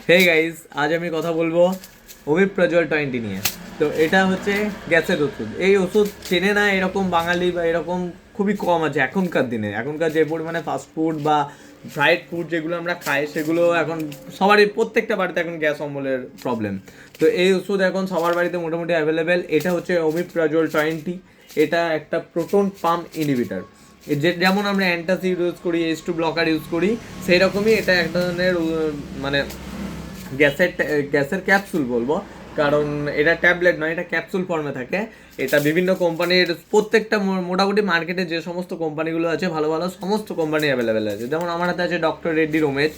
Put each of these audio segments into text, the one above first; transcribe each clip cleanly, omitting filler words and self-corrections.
Hey guys, আজ আমি কথা বলবো ওমিপ্রাজল 20 নিয়ে। তো এটা হচ্ছে গ্যাসের ওষুধ। এই ওষুধ চেনে না এরকম বাঙালি বা এরকম খুবই কম আছে এখনকার দিনে। এখনকার যে পরিমাণে ফাস্ট ফুড বা ফ্রাইড ফুড যেগুলো আমরা খাই, সেগুলো এখন সবারই প্রত্যেকটা বাড়িতে এখন গ্যাস অম্বলের প্রবলেম। তো এই ওষুধ এখন সবার বাড়িতে মোটামুটি অ্যাভেলেবেল। এটা হচ্ছে ওমিপ্রাজল 20। এটা একটা প্রোটন পাম্প ইনহিবিটর। যেমন আমরা অ্যান্টাসিড ইউজ করি, H2 ব্লকার ইউজ করি, সেই রকমই এটা এক ধরনের মানে গ্যাসের গ্যাসের ক্যাপসুল বলবো, কারণ এটা ট্যাবলেট নয়, এটা ক্যাপসুল ফর্মে থাকে। এটা বিভিন্ন কোম্পানির প্রত্যেকটা মোটামুটি মার্কেটে যে সমস্ত কোম্পানিগুলো আছে ভালো ভালো সমস্ত কোম্পানি অ্যাভেলেবেল আছে। যেমন আমার হাতে আছে ডক্টর রেড্ডির ওমেজ,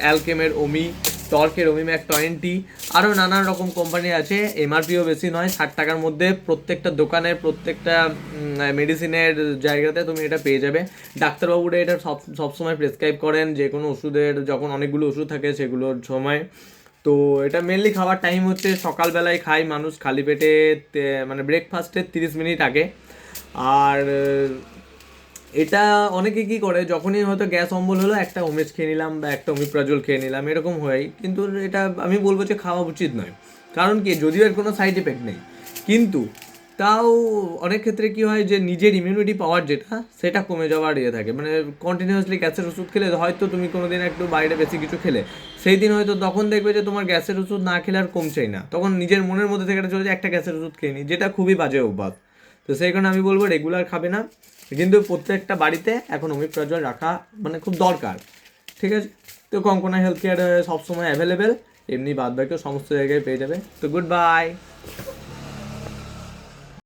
অ্যালকেমের ওমি, টর্কের ওমিম্যাক 20, আরও নানান রকম কোম্পানি আছে। এমআরপিও বেশি নয়, 60 টাকার মধ্যে প্রত্যেকটা দোকানে প্রত্যেকটা মেডিসিনের জায়গাতে তুমি এটা পেয়ে যাবে। ডাক্তারবাবুরা এটা সবসময় প্রেসক্রাইব করেন যে কোনো ওষুধের, যখন অনেকগুলো ওষুধ থাকে সেগুলোর সময়। তো এটা মেনলি খাওয়ার টাইম হচ্ছে সকালবেলায় খায় মানুষ খালি পেটে, মানে ব্রেকফাস্টের 30 মিনিট আগে। আর এটা অনেকে কি করে, যখনই হয়তো গ্যাস অম্বল হলো একটা ওমেজ খেয়ে নিলাম বা একটা ওমিপ্রাজল খেয়ে নিলাম, এরকম হয়। কিন্তু এটা আমি বলবো যে খাওয়া উচিত নয়। কারণ কি, যদিও এর কোনো সাইড এফেক্ট নেই, কিন্তু তাও অনেক ক্ষেত্রে কি হয় যে নিজের ইমিউনিটি পাওয়ার যেটা, সেটা কমে যাওয়ার ইয়ে থাকে। মানে কন্টিনিউয়াসলি গ্যাসের ওষুধ খেলে, হয়তো তুমি কোনো দিন একটু বাইরে বেশি কিছু খেলে, সেই দিন হয়তো তখন দেখবে যে তোমার গ্যাসের ওষুধ না খেলে আর কমছেই না, তখন নিজের মনের মধ্যে থেকে এটা চলে যায় একটা গ্যাসের ওষুধ খেয়ে নিই, যেটা খুবই বাজে অভ্যাস। তো সেই কারণে আমি বলবো রেগুলার খাবে না, কিন্তু প্রত্যেকটা বাড়িতে এখন ওমিপ্রাজল রাখা মানে খুব দরকার। ঠিক আছে? তো কঙ্কনা হেলথ কেয়ার সবসময় অ্যাভেলেবেল, এমনি বাদ বাকি সমস্ত জায়গায় পেয়ে যাবে। তো গুড বাই।